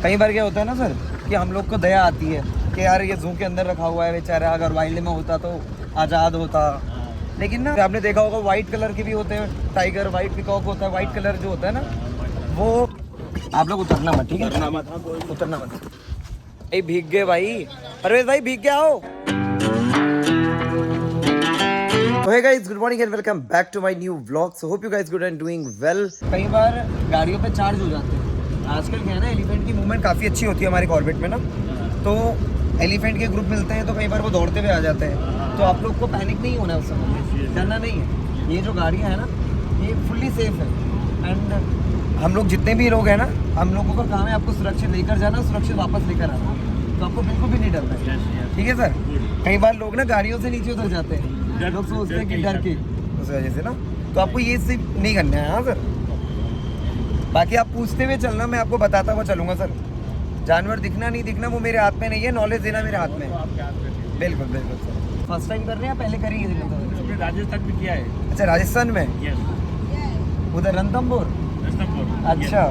कई बार क्या होता है ना सर कि हम लोग को दया आती है कि यार ये जू के अंदर रखा हुआ है बेचारा, अगर वाइल्ड में होता तो आज़ाद होता। लेकिन ना आपने देखा होगा वाइट कलर के भी होते हैं टाइगर, वाइट पिकॉक होता है, वाइट कलर जो होता है ना वो। आप लोग उतरना मत, ठीक है? उतरना मत भाई, भीग गए भाई। परवेज भाई भीग गया हो। So hey guys, good morning and welcome back to my new vlog. So hope you guys good and doing well. कई बार गाड़ियों पे चार्ज हो जाते हैं। आजकल क्या है ना, एलिफेंट की मूवमेंट काफ़ी अच्छी होती है हमारे कॉर्बेट में ना, तो एलिफेंट के ग्रुप मिलते हैं तो कई बार वो दौड़ते हुए आ जाते हैं। तो आप लोग को पैनिक नहीं होना है, उस समय डरना नहीं है। ये जो गाड़ियाँ हैं ना ये फुल्ली सेफ है एंड हम लोग जितने भी लोग हैं ना, हम लोगों का काम है आपको सुरक्षित लेकर जाना, सुरक्षित वापस लेकर आना। तो आपको बिल्कुल भी नहीं डरना है, ठीक है सर? कई बार लोग ना गाड़ियों से नीचे उतर जाते हैं, लोग सोचते हैं कि डर के उस वजह से ना, तो आपको ये सिर्फ नहीं करना है। हाँ सर, बाकी आप पूछते हुए चलना, मैं आपको बताता हुआ चलूँगा सर। जानवर दिखना नहीं दिखना वो मेरे हाथ में नहीं है, नॉलेज देना मेरे हाथ में है। बिल्कुल बिल्कुल सर। फर्स्ट टाइम कर रहे हैं या पहले करेंगे? राजस्थान में किया है। अच्छा, राजस्थान में? उधर रणथंभौर। अच्छा,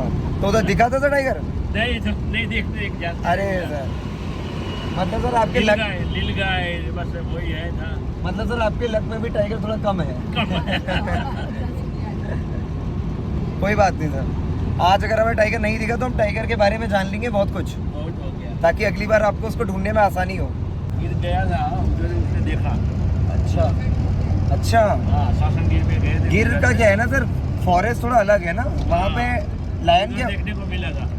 तो उधर दिखा था टाइगर? नहीं देखते। अरे सर, मतलब सर आपके लक, नीलगाय बस वही है ना। मतलब सर आपके लक में भी टाइगर थोड़ा कम है। कोई बात नहीं सर, आज अगर हमें टाइगर नहीं दिखा तो हम टाइगर के बारे में जान लेंगे बहुत कुछ, ताकि अगली बार आपको उसको ढूंढने में आसानी हो। गिर गया था, उसने देखा। अच्छा शासन गिर में गए थे। गिर का क्या है ना सर, फॉरेस्ट थोड़ा अलग है ना, वहाँ पे लायन क्या देखने को मिला था।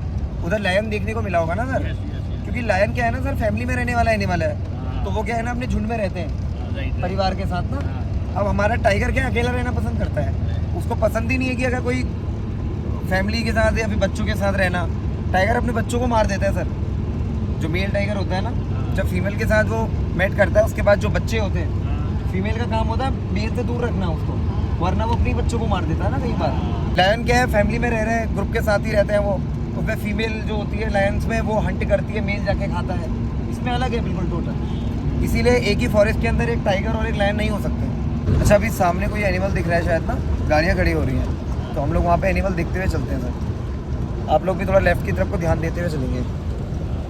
उधर लायन देखने को मिला होगा ना सर, क्योंकि लायन क्या है ना सर, फैमिली में रहने वाला एनिमल है, तो वो क्या है ना अपने झुंड में रहते हैं परिवार के साथ ना। अब हमारा टाइगर क्या अकेला रहना पसंद करता है, उसको पसंद ही नहीं है कि अगर कोई फैमिली के साथ या फिर बच्चों के साथ रहना। टाइगर अपने बच्चों को मार देता है सर। जो मेल टाइगर होता है ना, जब फीमेल के साथ वो मेट करता है, उसके बाद जो बच्चे होते हैं, फीमेल का काम होता है मेल से दूर रखना उसको, वरना वो अपने बच्चों को मार देता है ना कई बार। लायन क्या है, फैमिली में रह रहे हैं, ग्रुप के साथ ही रहते हैं वो, उसमें फीमेल जो होती है लायंस में वो हंट करती है, मेल जाके खाता है। इसमें अलग है बिल्कुल टोटल, इसीलिए एक ही फॉरेस्ट के अंदर एक टाइगर और एक लायन नहीं हो सकते। अच्छा, अभी सामने कोई एनिमल दिख रहा है शायद ना, गाड़ियाँ खड़ी हो रही हैं, तो हम लोग वहाँ पे एनिमल देखते हुए चलते हैं सर। आप लोग भी थोड़ा लेफ्ट की तरफ को ध्यान देते हुए चलेंगे।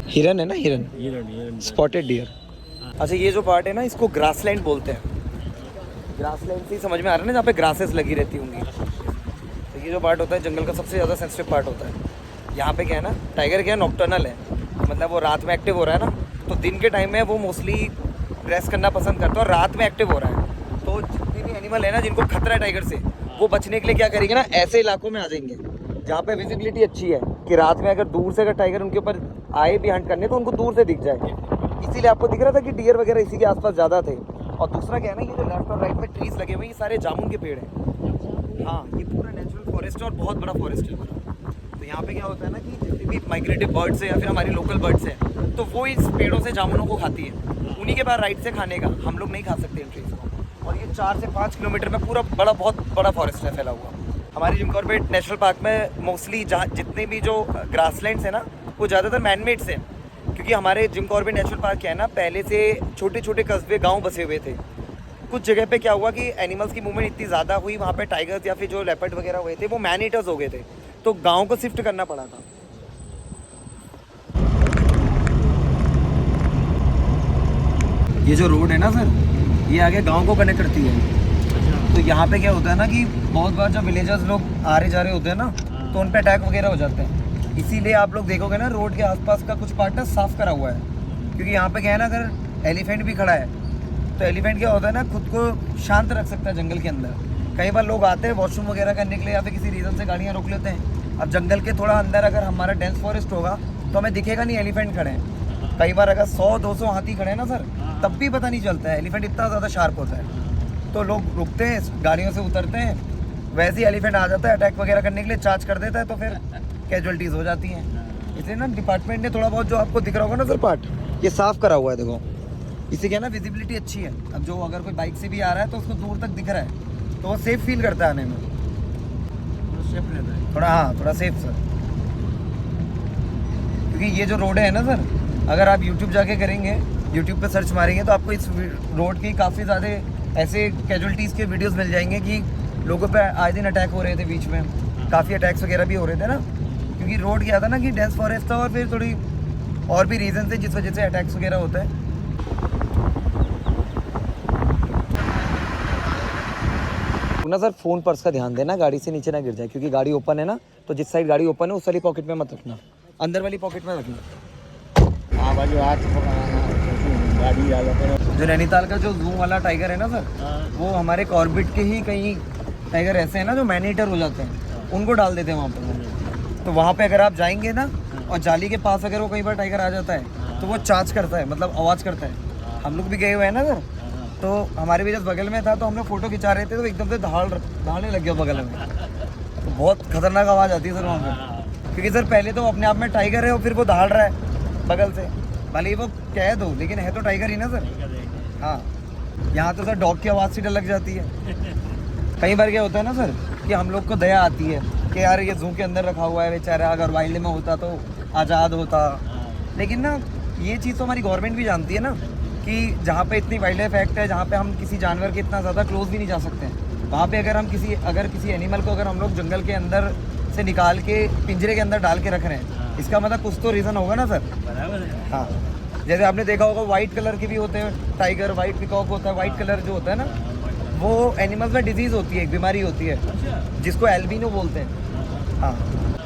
हिरन है ना, हिरन स्पॉटेड डियर। अच्छा, ये जो पार्ट है ना इसको ग्रासलैंड बोलते हैं। ग्रासलैंड से ही समझ में आ रहा है ना, जहाँ पे ग्रासेस लगी रहती होंगी। तो ये जो पार्ट होता है जंगल का सबसे ज़्यादा सेंसिटिव पार्ट होता है। यहाँ पे क्या है ना, टाइगर क्या है नॉक्टर्नल है, मतलब वो रात में एक्टिव हो रहा है ना, तो दिन के टाइम में वो मोस्टली रेस्ट करना पसंद करता है और रात में एक्टिव हो रहा है। तो जितने भी एनिमल है ना जिनको खतरा है टाइगर से, वो बचने के लिए क्या करेंगे ना, ऐसे इलाकों में आ जाएंगे जहाँ पे विजिबिलिटी अच्छी है, कि रात में अगर दूर से अगर टाइगर उनके ऊपर आए भी हंट करने तो उनको दूर से दिख जाए। इसीलिए आपको दिख रहा था कि डियर वगैरह इसी के आसपास ज़्यादा थे। और दूसरा क्या है ना, ये जो लेफ्ट और राइट में ट्रीज लगे हुए हैं, ये सारे जामुन के पेड़ हैं। हाँ, ये पूरा नेचुरल फॉरेस्ट है और बहुत बड़ा फॉरेस्ट है हमारा। तो यहाँ पे क्या होता है ना कि जितने भी माइग्रेटिव बर्ड्स हैं या फिर हमारी लोकल बर्ड्स हैं, तो वो इस पेड़ों से जामुनों को खाती है। उन्हीं के बाद राइट से खाने का, हम लोग नहीं खा सकते इन ट्रीज को। और ये 4 से 5 किलोमीटर में पूरा बहुत बड़ा फॉरेस्ट है फैला हुआ। हमारे जिम कॉर्बेट नेशनल पार्क में मोस्टली जहाँ जितने भी जो ग्रासलैंड्स हैं ना, वो ज़्यादातर मैनमेड्स हैं, क्योंकि हमारे जिम कॉर्बेट नेशनल पार्क क्या है ना, पहले से छोटे छोटे कस्बे गाँव बसे हुए थे। कुछ जगह पे क्या हुआ कि एनिमल्स की मूवमेंट इतनी ज़्यादा हुई, वहाँ पे टाइगर्स या फिर जो लेपर्ड वगैरह हुए थे वो मैन ईटर्स हो गए थे, तो गाँव को शिफ्ट करना पड़ा था। ये जो रोड है ना सर, ये आगे गांव को कनेक्ट करती है। तो यहाँ पे क्या होता है ना कि बहुत बार जब विलेजर्स लोग आ रहे जा रहे होते हैं ना, तो उन पे अटैक वगैरह हो जाते हैं। इसीलिए आप लोग देखोगे ना रोड के आसपास का कुछ पार्ट ना साफ करा हुआ है, क्योंकि यहाँ पे क्या है ना, अगर एलिफेंट भी खड़ा है तो एलिफेंट क्या होता है ना, खुद को शांत रख सकता है जंगल के अंदर। कई बार लोग आते हैं वॉशरूम वगैरह करने के लिए या फिर किसी रीज़न से गाड़ियाँ रोक लेते हैं। अब जंगल के थोड़ा अंदर अगर हमारा डेंस फॉरेस्ट होगा तो हमें दिखेगा नहीं एलिफेंट खड़े हैं। कई बार अगर 100-200 हाथी खड़े हैं ना सर, तब भी पता नहीं चलता है, एलिफेंट इतना ज़्यादा शार्प होता है। तो लोग रुकते हैं, गाड़ियों से उतरते हैं, वैसे ही एलिफेंट आ जाता है अटैक वगैरह करने के लिए, चार्ज कर देता है, तो फिर कैजुअलिटीज़ हो जाती हैं। इसलिए ना डिपार्टमेंट ने थोड़ा बहुत जो आपको दिख रहा होगा ना सर पार्ट, ये साफ़ करा हुआ है। देखो, इससे क्या है ना विजिबिलिटी अच्छी है। अब जो अगर कोई बाइक से भी आ रहा है तो उसको दूर तक दिख रहा है, तो वो सेफ फील करता है आने में, सेफ रहता है थोड़ा। हाँ, थोड़ा सेफ सर, क्योंकि ये जो रोड है ना सर, अगर आप यूट्यूब जाके करेंगे, यूट्यूब पे सर्च मारेंगे तो आपको इस रोड की काफ़ी ज़्यादा ऐसे कैजुअलिटीज़ के वीडियोस मिल जाएंगे कि लोगों पे आए दिन अटैक हो रहे थे, बीच में काफ़ी अटैक्स वगैरह भी हो रहे थे ना, क्योंकि क्योंकि रोड गया था ना कि डेंस फॉरेस्ट था और फिर थोड़ी और भी रीजन थे जिस वजह से अटैक्स वगैरह होता है। ना सर फ़ोन पर्स का ध्यान देना, गाड़ी से नीचे ना गिर जाए, क्योंकि गाड़ी ओपन है ना, तो जिस साइड गाड़ी ओपन है उस वाली पॉकेट में मत रखना, अंदर वाली पॉकेट में रखना। हाँ बाजू हाथ पकड़ाना, गाड़ी वाला जो नैनीताल का जो जू वाला टाइगर है ना सर, वो हमारे कॉर्बेट के ही कई टाइगर ऐसे हैं ना जो मैन ईटर हो जाते हैं, उनको डाल देते हैं वहाँ पर। तो वहाँ पे अगर आप जाएंगे ना और जाली के पास अगर वो कई बार टाइगर आ जाता है तो वो चार्ज करता है, मतलब आवाज़ करता है। हम लोग भी गए हुए हैं ना सर, तो हमारे भी जब बगल में था तो हम लोग फ़ोटो खिंचा रहे थे तो एकदम से दहाड़ने लग गया बगल में, तो बहुत खतरनाक आवाज़ आती है सर वहाँ पे। क्योंकि सर पहले तो अपने आप में टाइगर है और फिर वो दहाड़ रहा है बगल से, भले ही वो कैद हो लेकिन है तो टाइगर ही ना सर। हाँ, यहाँ तो सर डॉग की आवाज़ से डर लग जाती है। कई बार क्या होता है ना सर कि हम लोग को दया आती है कि यार ये जू के अंदर रखा हुआ है बेचारा, अगर वाइल्ड में होता तो आज़ाद होता। लेकिन ना ये चीज़ तो हमारी गवर्नमेंट भी जानती है ना कि जहाँ पे इतनी वाइल्ड लाइफ एक्ट है, जहाँ पे हम किसी जानवर के इतना ज़्यादा क्लोज भी नहीं जा सकते हैं, वहाँ पे अगर किसी एनिमल को अगर हम लोग जंगल के अंदर से निकाल के पिंजरे के अंदर डाल के रख रहे हैं, इसका मतलब कुछ तो रीज़न होगा ना सर। बराबर है। हाँ, जैसे आपने देखा होगा वाइट कलर के भी होते हैं टाइगर, वाइट पिकॉक होता है, वाइट कलर जो होता है ना, वो एनिमल्स में डिजीज़ होती है, एक बीमारी होती है जिसको एल्बिनो बोलते हैं। हाँ,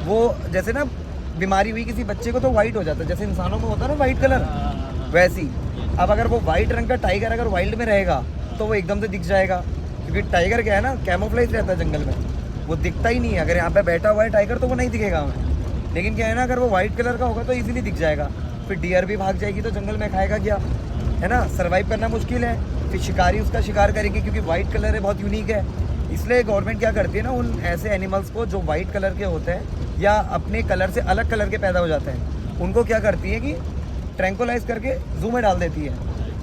वो जैसे ना बीमारी हुई किसी बच्चे को तो वाइट हो जाता है, जैसे इंसानों में होता है ना वाइट कलर, वैसी। अब अगर वो वाइट रंग का टाइगर अगर वाइल्ड में रहेगा तो वो एकदम से दिख जाएगा, क्योंकि टाइगर क्या है ना, कैमोफ्लेज रहता है जंगल में, वो दिखता ही नहीं है। अगर यहाँ पे बैठा हुआ है टाइगर तो वो नहीं दिखेगा हमें, लेकिन क्या है ना, अगर वो वाइट कलर का होगा तो इजीली दिख जाएगा। फिर डियर भी भाग जाएगी तो जंगल में खाएगा क्या, है ना, सर्वाइव करना मुश्किल है। फिर शिकारी उसका शिकार करेंगे क्योंकि वाइट कलर है, बहुत यूनिक है। इसलिए गवर्नमेंट क्या करती है ना, उन ऐसे एनिमल्स को जो वाइट कलर के होते हैं या अपने कलर से अलग कलर के पैदा हो जाते हैं, उनको क्या करती है कि ट्रैंकुलाइज करके जू में डाल देती है।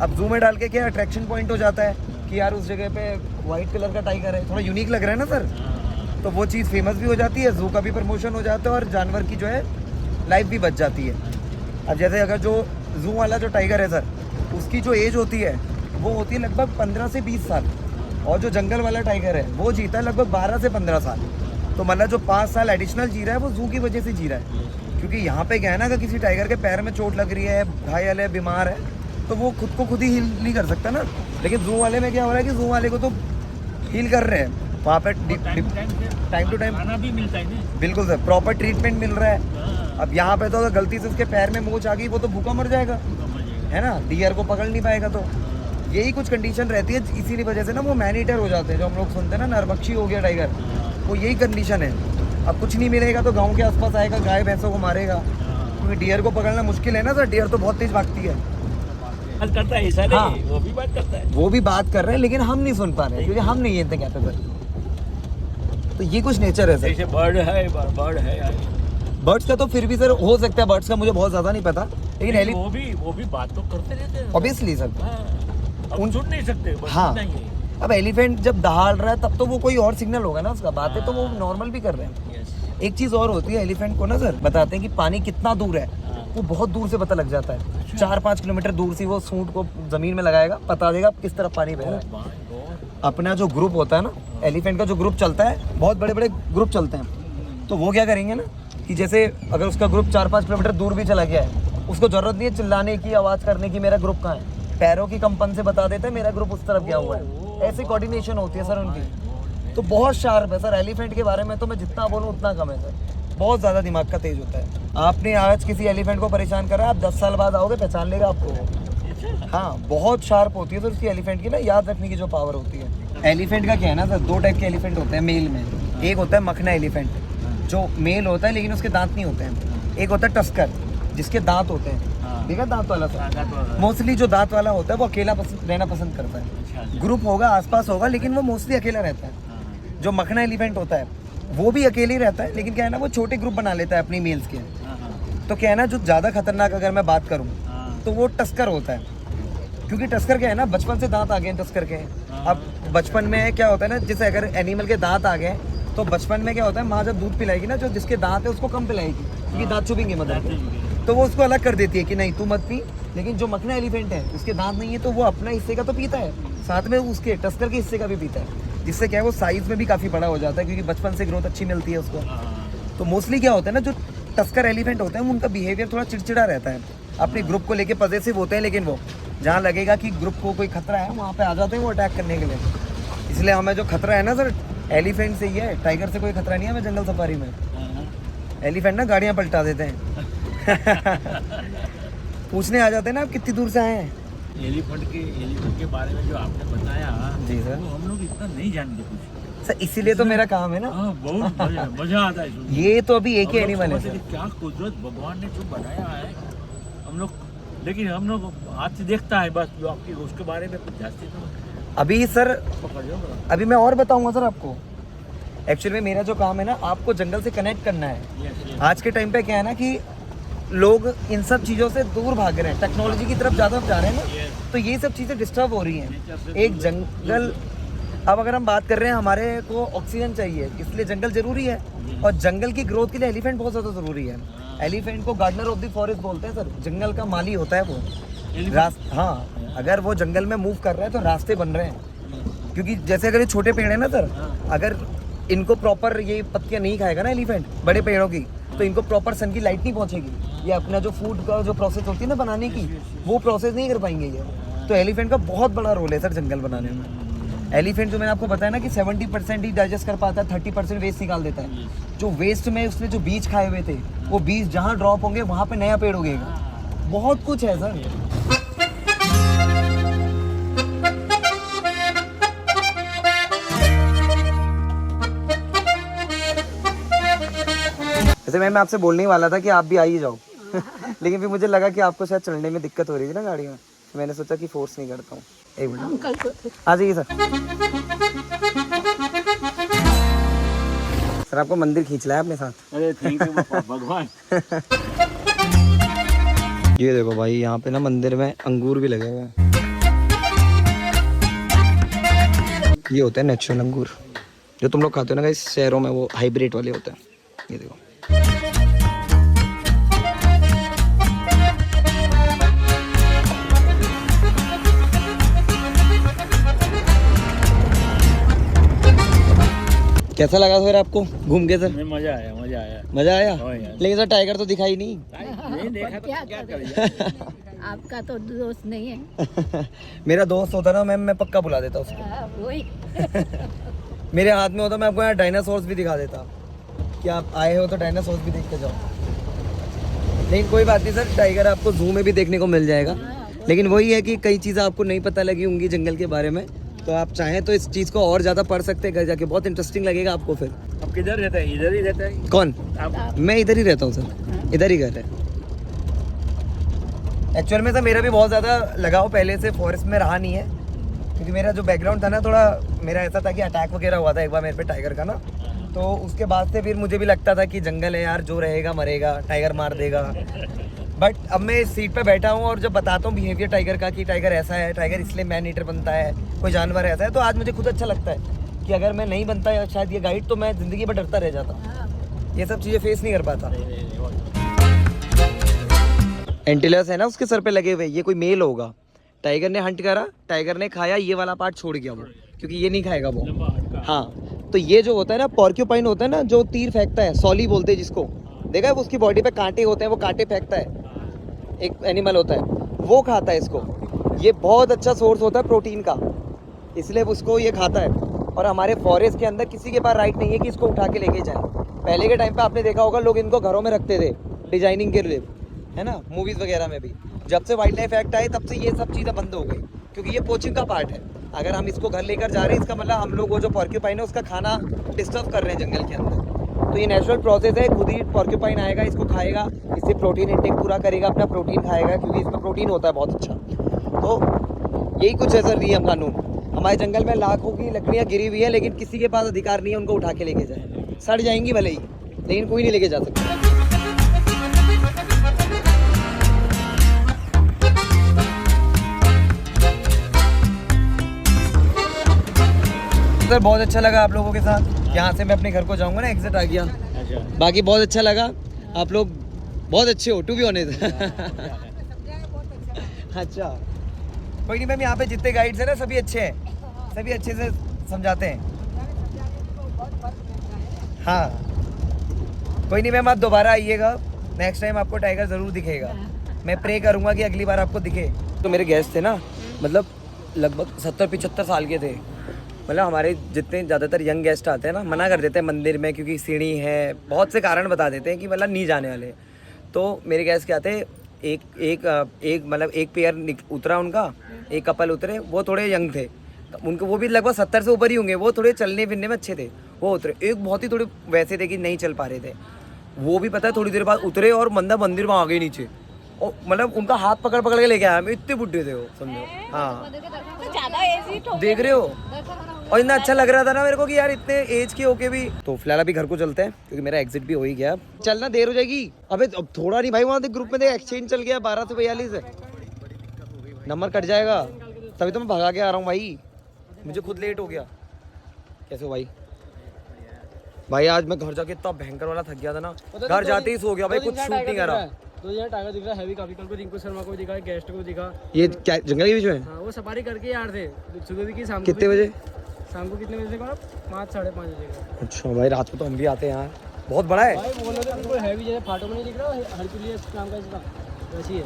अब जू में डाल के क्या अट्रैक्शन पॉइंट हो जाता है कि यार उस जगह पे वाइट कलर का टाइगर है, थोड़ा यूनिक लग रहा है ना सर, तो वो चीज़ फेमस भी हो जाती है, जू का भी प्रमोशन हो जाता है और जानवर की जो है लाइफ भी बच जाती है। अब जैसे अगर जो जू वाला जो टाइगर है सर, उसकी जो एज होती है वो होती है लगभग 15 से 20 साल, और जो जंगल वाला टाइगर है वो जीता है लगभग 12 से 15 साल। तो मतलब जो 5 साल एडिशनल जी रहा है वो जू की वजह से जी रहा है। क्योंकि यहाँ पे क्या है ना, अगर किसी टाइगर के पैर में चोट लग रही है, घायल है, बीमार है, तो वो खुद को खुद ही हील नहीं कर सकता ना। लेकिन जू वाले में क्या हो रहा है कि जू वाले को तो हील कर रहे हैं वहाँ पे, टाइम टू टाइम खाना भी मिलता है ना। बिल्कुल सर, प्रॉपर ट्रीटमेंट मिल रहा है। अब यहाँ पे तो अगर गलती से उसके पैर में मोच आ गई वो तो भूखा मर जाएगा, है ना, डियर को पकड़ नहीं पाएगा। तो यही कुछ कंडीशन रहती है, इसीलिए वजह से ना वो मैन ईटर हो जाते हैं, जो हम लोग सुनते हैं ना नरभक्षी हो गया टाइगर, वो यही कंडीशन है। अब कुछ नहीं मिलेगा तो गांव के आसपास आएगा, गाय भैंसों को मारेगा, क्योंकि डियर को पकड़ना मुश्किल है ना सर, डियर तो बहुत तेज भागती है। बात करता है ऐसा नहीं, हाँ। वो भी बात करता है, वो भी बात कर रहे हैं लेकिन हम नहीं सुन पा रहे हैं क्योंकि हम नहीं ये कहते सर। तो ये कुछ नेचर है सर। जैसे बर्ड है बर्ड्स का तो फिर भी सर हो सकता है, बर्ड्स का मुझे बहुत ज़्यादा नहीं पता, लेकिन वो भी बात तो करते रहते हैं ऑब्वियसली सर। अब सुन नहीं सकते, बस हाँ, इतना ही है। अब एलिफेंट जब दहाड़ रहा है तब तो वो कोई और सिग्नल होगा ना उसका, बातें तो वो नॉर्मल भी कर रहे हैं। Yes. एक चीज़ और होती है, एलिफेंट को ना सर बताते हैं कि पानी कितना दूर है, वो बहुत दूर से पता लग जाता है। 4-5 किलोमीटर दूर से वो सूंड को ज़मीन में लगाएगा, बता देगा किस तरफ पानी बह रहा है। My God. अपना जो ग्रुप होता है ना, एलिफेंट का जो ग्रुप चलता है, बहुत बड़े बड़े ग्रुप चलते हैं, तो वो क्या करेंगे ना कि जैसे अगर उसका ग्रुप 4-5 किलोमीटर दूर भी चला गया है, उसको ज़रूरत नहीं है चिल्लाने की, आवाज़ करने की मेरा ग्रुप कहाँ है, पैरों की कंपन से बता देते हैं मेरा ग्रुप उस तरफ गया हुआ है। ऐसी कोऑर्डिनेशन होती है सर उनकी, तो बहुत शार्प है सर। एलिफेंट के बारे में तो मैं जितना बोलूँ उतना कम है सर, बहुत ज़्यादा दिमाग का तेज होता है। आपने आज किसी एलिफेंट को परेशान करा, आप 10 साल बाद आओगे पहचान लेगा आपको। हाँ, बहुत शार्प होती है सर उसकी एलिफेंट की ना, याद रखने की जो पावर होती है। एलिफेंट का क्या है ना सर, 2 टाइप के एलिफेंट होते हैं मेल में। एक होता है मखना एलिफेंट, जो मेल होता है लेकिन उसके दांत नहीं होते हैं। एक होता है टस्कर, जिसके दांत होते हैं, देखा दांत वाला सर। मोस्टली जो दांत वाला होता है वो अकेला रहना पसंद करता है, ग्रुप होगा आसपास होगा लेकिन वो मोस्टली अकेला रहता है। जो मखना एलिफेंट होता है वो भी अकेले ही रहता है, लेकिन क्या है ना वो छोटे ग्रुप बना लेता है अपनी मेल्स के। तो क्या है ना, जो ज़्यादा खतरनाक अगर मैं बात करूँ तो वो टस्कर होता है, क्योंकि टस्कर क्या है ना, बचपन से दांत आ गए टस्कर के। अब बचपन में क्या होता है ना, जैसे अगर एनिमल के दांत आ गए तो बचपन में क्या होता है, माँ जब दूध पिलाएगी ना, जो जिसके दांत है उसको कम पिलाएगी क्योंकि दांत चुभेंगे मदर को, तो वो उसको अलग कर देती है कि नहीं तू मत पी। लेकिन जो मखना एलिफेंट है उसके दांत नहीं है तो वो अपना हिस्से का तो पीता है, साथ में उसके टस्कर के हिस्से का भी पीता है, जिससे क्या है वो साइज में भी काफ़ी बड़ा हो जाता है क्योंकि बचपन से ग्रोथ अच्छी मिलती है उसको। तो मोस्टली क्या होता है ना, जो टस्कर एलिफेंट होते हैं उनका बिहेवियर थोड़ा चिड़चिड़ा रहता है, अपने ग्रुप को लेके पॉजिटिव होते हैं, लेकिन वो जहाँ लगेगा कि ग्रुप को कोई खतरा है वहाँ पे आ जाते हैं वो अटैक करने के लिए। इसलिए हमें जो खतरा है ना सर एलिफेंट से ही है, टाइगर से कोई खतरा नहीं है हमें जंगल सफारी में। एलिफेंट ना गाड़ियाँ पलटा देते हैं पूछने आ जाते हैं ना आप कितनी दूर से आए हैं। एलिफेंट के बारे में जो आपने बताया जी सर, तो हम लोग इतना नहीं जानते कुछ सर इसीलिए तो मेरा काम है ना। हाँ, बहुत मजा आता है सुनने। ये तो अभी एक ही हम लोग एनिमल है समझते सर। कि क्या कुदरत भगवान ने जो बनाया है हम लोग, लेकिन हम लोग हाथ से देखता है बस, जो आपकी उसके बारे में कुछ जास्ती तो अभी सर पकड़ लो। अभी मैं और बताऊंगा सर आपको। एक्चुअली में मेरा जो काम है ना आपको जंगल से कनेक्ट करना है। आज के टाइम पे क्या है ना कि लोग इन सब चीज़ों से दूर भाग रहे हैं, टेक्नोलॉजी की तरफ ज़्यादा जा रहे हैं ना, तो ये सब चीज़ें डिस्टर्ब हो रही हैं। एक जंगल, अब अगर हम बात कर रहे हैं हमारे को ऑक्सीजन चाहिए, इसलिए जंगल जरूरी है, और जंगल की ग्रोथ के लिए एलिफेंट बहुत ज़्यादा ज़रूरी है। एलिफेंट को गार्डनर ऑफ द फॉरेस्ट बोलते हैं सर, जंगल का माली होता है वो। हाँ, अगर वो जंगल में मूव कर रहा है तो रास्ते बन रहे हैं, क्योंकि जैसे अगर ये छोटे पेड़ है ना सर, अगर इनको प्रॉपर ये पत्तियाँ नहीं खाएगा ना एलिफेंट बड़े पेड़ों की, तो इनको प्रॉपर सन की लाइट नहीं पहुंचेगी। ये अपना जो फूड का जो प्रोसेस होती है ना बनाने की, वो प्रोसेस नहीं कर पाएंगे ये। तो एलिफेंट का बहुत बड़ा रोल है सर जंगल बनाने में। एलिफेंट जो मैंने आपको बताया ना कि 70% ही डाइजेस्ट कर पाता है, 30% वेस्ट निकाल देता है। जो वेस्ट में उसने जो बीज खाए हुए थे, वो बीज जहाँ ड्रॉप होंगे वहाँ पे नया पेड़ उगेगा। बहुत कुछ है सर। वैसे मैं आपसे बोलने ही वाला था कि आप भी आ ही जाओ लेकिन फिर मुझे लगा कि आपको शायद चलने में दिक्कत हो रही थी ना गाड़ी में, तो मैंने सोचा कि फोर्स नहीं करता हूँ। एक मिनट आ जाइए सर। सर आपको मंदिर खींच लाया अपने साथ। अरे थैंक यू भगवान। ये देखो भाई यहाँ पे ना मंदिर में अंगूर भी लगे हुए हैं। ये होते हैं नेचुरल अंगूर जो तुम लोग खाते हो ना, इस शहरों में वो हाइब्रिड वाले होते हैं। ये देखो कैसा लगा सर आपको घूम के सर? मजा आया, मजा आया, मजा आया। हाँ यार। लेकिन सर टाइगर तो दिखाई नहीं। नहीं देखा तो क्या करें। आपका तो दोस्त नहीं है। मेरा दोस्त होता ना मैम, मैं पक्का बुला देता उसको। वही मेरे हाथ में होता मैं आपको यहाँ डायनासोर्स भी दिखा देता कि आप आए हो तो डायनासोर्स भी देख के जाओ। लेकिन कोई बात नहीं सर, टाइगर आपको जू में भी देखने को मिल जाएगा। लेकिन वही है कि कई चीज़ें आपको नहीं पता लगी होंगी जंगल के बारे में, तो आप चाहें तो इस चीज़ को और ज़्यादा पढ़ सकते हैं घर जाके, बहुत इंटरेस्टिंग लगेगा आपको। फिर अब किधर रहता है? इधर ही रहता है। कौन? आप? मैं इधर ही रहता हूँ सर, इधर ही घर है। एक्चुअल में सर मेरा भी बहुत ज़्यादा लगाव पहले से फॉरेस्ट में रहा नहीं है, क्योंकि मेरा जो बैकग्राउंड था ना, थोड़ा मेरा ऐसा था कि अटैक वगैरह हुआ था एक बार मेरे पे टाइगर का ना, तो उसके बाद से फिर मुझे भी लगता था कि जंगल है यार, जो रहेगा मरेगा, टाइगर मार देगा। बट अब मैं इस सीट पे बैठा हूँ और जब बताता हूँ बिहेवियर टाइगर का कि टाइगर ऐसा है, टाइगर इसलिए मैन ईटर बनता है, कोई जानवर ऐसा है, तो आज मुझे खुद अच्छा लगता है कि अगर मैं नहीं बनता या शायद ये गाइड, तो मैं ज़िंदगी में डरता रह जाता, ये सब चीज़ें फेस नहीं कर पाता। एंटीलर्स है ना उसके सर पे लगे हुए, ये कोई मेल होगा। टाइगर ने हंट करा, टाइगर ने खाया, ये वाला पार्ट छोड़ गया वो, क्योंकि ये नहीं खाएगा वो। हाँ, तो ये जो होता है ना पॉर्क्यूपाइन होता है ना, जो तीर फेंकता है, सॉली बोलते हैं जिसको, देखा है उसकी बॉडी पे कांटे होते हैं, वो कांटे फेंकता है, एक एनिमल होता है वो खाता है इसको। ये बहुत अच्छा सोर्स होता है प्रोटीन का, इसलिए उसको ये खाता है। और हमारे फॉरेस्ट के अंदर किसी के पास राइट नहीं है कि इसको उठा के लेके जाए। पहले के टाइम पे आपने देखा होगा लोग इनको घरों में रखते थे डिजाइनिंग के लिए, है ना, मूवीज़ वगैरह में भी। जब से वाइल्ड लाइफ एक्ट आए तब से ये सब चीज़ें बंद हो गई, क्योंकि ये पोचिंग का पार्ट है। अगर हम इसको घर लेकर जा रहे हैं, इसका मतलब हम लोग वो जो पॉर्क्यूपाइन है उसका खाना डिस्टर्ब कर रहे हैं जंगल के अंदर। तो ये नेचुरल प्रोसेस है, खुद ही पॉर्क्यूपाइन आएगा, इसको खाएगा, इससे प्रोटीन इंटेक पूरा करेगा, अपना प्रोटीन खाएगा, क्योंकि इसमें प्रोटीन होता है बहुत अच्छा। तो यही कुछ है सर नियम कानून। हमारे जंगल में लाखों की लकड़ियाँ गिरी हुई है, लेकिन किसी के पास अधिकार नहीं है उनको उठा के लेके जाए। सड़ जाएंगी भले ही, लेकिन कोई नहीं लेके जा सकता। सर बहुत अच्छा लगा आप लोगों के साथ। यहाँ से मैं अपने घर को जाऊँगा ना, एग्जिट आ गया। अच्छा, बाकी बहुत अच्छा लगा, आप लोग बहुत अच्छे हो, टू बी ऑनेस्ट। अच्छा, कोई नहीं मैम, यहाँ पे जितने गाइड्स हैं ना सभी अच्छे हैं, सभी अच्छे से समझाते हैं। हाँ, कोई नहीं मैम, आप दोबारा आइएगा, नेक्स्ट टाइम आपको टाइगर ज़रूर दिखेगा। मैं प्रे करूँगा कि अगली बार आपको दिखे। तो मेरे गेस्ट थे ना, मतलब लगभग 70-75 साल के थे। मतलब हमारे जितने ज़्यादातर यंग गेस्ट आते हैं ना, मना कर देते हैं मंदिर में क्योंकि सीढ़ी है, बहुत से कारण बता देते हैं कि मतलब नहीं जाने वाले। तो मेरे गेस्ट क्या थे, एक पेयर उतरा उनका, एक कपल उतरे, वो थोड़े यंग थे, उनको वो भी लगभग 70 से ऊपर ही होंगे, वो थोड़े चलने फिरने में अच्छे थे, वो उतरे। एक बहुत ही थोड़े वैसे थे कि नहीं चल पा रहे थे, वो भी पता है थोड़ी देर बाद उतरे और मंदिर में आ गए नीचे, और मतलब उनका हाथ पकड़ के लेके आया। इतने बुढ़े थे वो, समझो। हाँ देख रहे हो, और इतना अच्छा लग रहा था ना मेरे को कि यार इतने एज के होके भी। तो फिलहाल अभी घर को चलते हैं क्योंकि मेरा एग्जिट भी हो ही गया। चलना देर हो जाएगी। अबे अब थोड़ा नहीं भाई, वहाँ देख ग्रुप में देख एक्सचेंज चल गया 12 से 42 है, नंबर कट जाएगा। तभी तो मैं भगा के आ रहा हूँ भाई, मुझे खुद लेट हो गया। कैसे हो भाई? भाई आज मैं घर जाके इतना भयंकर वाला थक गया था ना, घर जाते ही सो गया भाई, कुछ शूट नहीं करा। तो यहाँ टाइगर दिख रहा है, हैवी काफी कल को रिंकू शर्मा को भी दिखा, गेस्ट को दिखा। ये क्या जंगल के बीच में? हाँ, वो सफारी करके यार थे, सुबह भी की, शाम को कितने बजे? शाम को कितने बजे का? 5-5:30 बजे का। अच्छा भाई, रात को तो हम भी आते हैं यार, बहुत बड़ा है भाई बोल रहे थे बिल्कुल हैवी, जैसे फाटो में नहीं दिख रहा, हरक्यूलियस नाम का इसका, वैसी है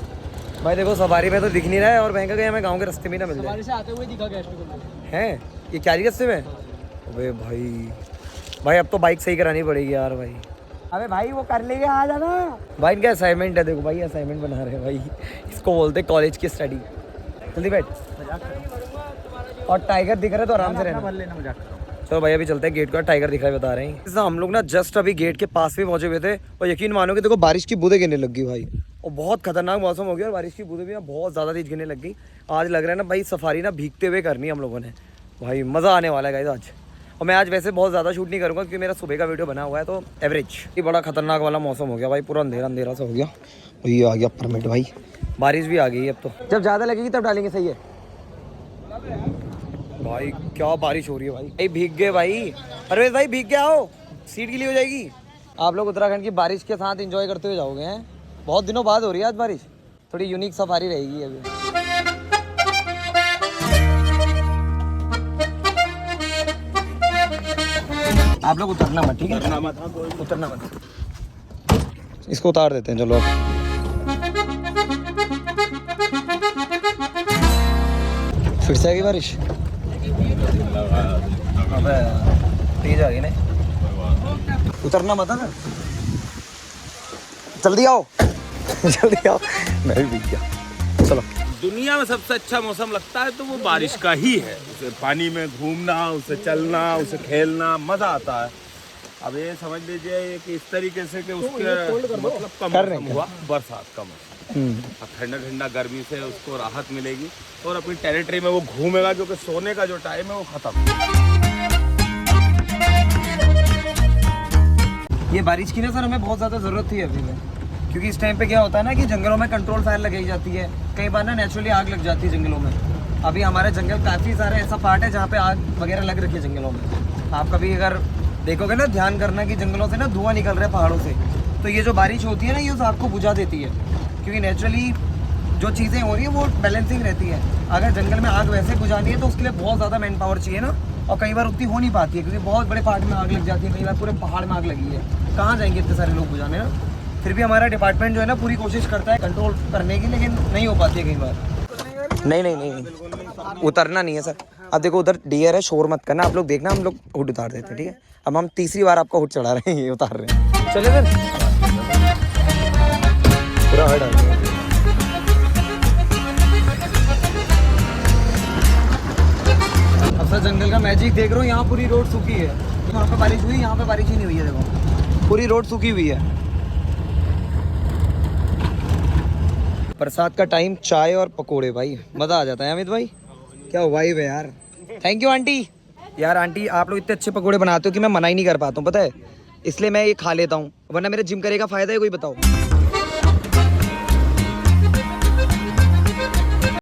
भाई। देखो सफारी में तो दिख नहीं रहा है, और बैंक गए हमें गाँव के रास्ते में ना मिल जाए। सफारी से आते हुए दिखा गेस्ट को। हैं ये क्या रास्ते में? अबे भाई अब तो बाइक सही करानी पड़ेगी यार भाई। अबे भाई वो कर लेंगे, आ जाना भाई। इनका असाइनमेंट है, देखो भाई असाइनमेंट बना रहे हैं भाई, इसको बोलते हैं कॉलेज की स्टडी। जल्दी बैठ, और टाइगर दिख रहा है तो आराम से रहना। चलो भाई अभी चलते हैं, गेट का टाइगर दिखाई बता रहे हैं। हम लोग ना जस्ट अभी गेट के पास में पहुंचे हुए थे, और यकीन मानो कि देखो बारिश की बूंदें गिरने लग गई भाई, और बहुत खतरनाक मौसम हो गया, और बारिश की बूंदें भी ना बहुत ज़्यादा तेज गिरने लग गई। आज लग रहा है ना भाई सफारी ना भीगते हुए करनी है हम लोगों ने भाई, मज़ा आने वाला है गाइस आज। और मैं आज वैसे बहुत ज़्यादा शूट नहीं करूँगा क्योंकि मेरा सुबह का वीडियो बना हुआ है, तो एवरेज। ये बड़ा खतरनाक वाला मौसम हो गया भाई, पूरा अंधेरा सा हो गया। और ये आ गया परमिट भाई, बारिश भी आ गई अब तो, जब ज़्यादा लगेगी तब डालेंगे। सही है भाई, क्या बारिश हो रही है भाई, भीग गए भाई। परवेज भाई भीग के आओ, सीट के लिए हो जाएगी। आप लोग उत्तराखंड की बारिश के साथ एंजॉय करते हुए जाओगे हैं, बहुत दिनों बाद हो रही है आज बारिश, थोड़ी यूनिक सफारी रहेगी अभी। आप लोग उतरना मत, ठीक है? उतरना मत, इसको उतार देते हैं। चलो फिर से आएगी बारिश, अबे तेज आ गई ना। उतरना मत ना, जल्दी आओ जल्दी आओ, मैं भी भीग गया। चलो, दुनिया में सबसे अच्छा मौसम लगता है तो वो बारिश का ही है। उसे पानी में घूमना, उसे चलना, उसे खेलना, मजा आता है। अब ये समझ लीजिए कि इस तरीके से कि उसके मतलब कम मौसम हुआ, बरसात का मौसम, अब ठंडा ठंडा गर्मी से उसको राहत मिलेगी, और अपनी टेरिटरी में वो घूमेगा, क्योंकि सोने का जो टाइम है वो खत्म। ये बारिश की ना सर हमें बहुत ज़्यादा ज़रूरत थी अभी में, क्योंकि इस टाइम पे क्या होता है ना कि जंगलों में कंट्रोल फायर लगाई जाती है, कई बार ना नेचुरली आग लग जाती है जंगलों में। अभी हमारे जंगल काफ़ी सारे ऐसा पार्ट है जहाँ पे आग वगैरह लग रखी है जंगलों में। आप कभी अगर देखोगे ना, ध्यान करना कि जंगलों से ना धुआं निकल रहा है पहाड़ों से, तो ये जो बारिश होती है ना, ये उस आग को बुझा देती है, क्योंकि नेचुरली जो चीज़ें हो रही है वो बैलेंसिंग रहती है। अगर जंगल में आग वैसे बुझानी है तो उसके लिए बहुत ज़्यादा मैन पावर चाहिए ना, और कई बार उतनी हो नहीं पाती है क्योंकि बहुत बड़े पार्ट में आग लग जाती है, कई बार पूरे पहाड़ में आग लगी है, कहाँ जाएंगे इतने सारे लोग बुझाने ना। फिर भी हमारा डिपार्टमेंट जो है ना पूरी कोशिश करता है कंट्रोल करने की, लेकिन नहीं हो पाती है कई बार। नहीं उतरना नहीं है सर। अब देखो उधर डियर है, शोर मत करना, आप लोग देखना, हम लोग हुड उतार देते हैं, ठीक है? अब हम तीसरी बार आपका हुड चढ़ा रहे हैं, ये उतार रहे हैं। चले सर, पूरा हट आ गया। अब सर जंगल का मैजिक देख रहे हो, यहाँ पूरी रोड सूखी है, वहाँ पे बारिश हुई, यहाँ पे बारिश ही नहीं हुई है। देखो पूरी रोड सूखी हुई है। बरसात का टाइम, चाय और पकोड़े भाई, मज़ा आ जाता है। अमित भाई क्या वाइब है यार, थैंक यू आंटी। यार आंटी आप लोग इतने अच्छे पकोड़े बनाते हो कि मैं मना ही नहीं कर पाता हूँ, पता है, इसलिए मैं ये खा लेता हूँ, वरना मेरे जिम करेगा फ़ायदा है कोई बताओ?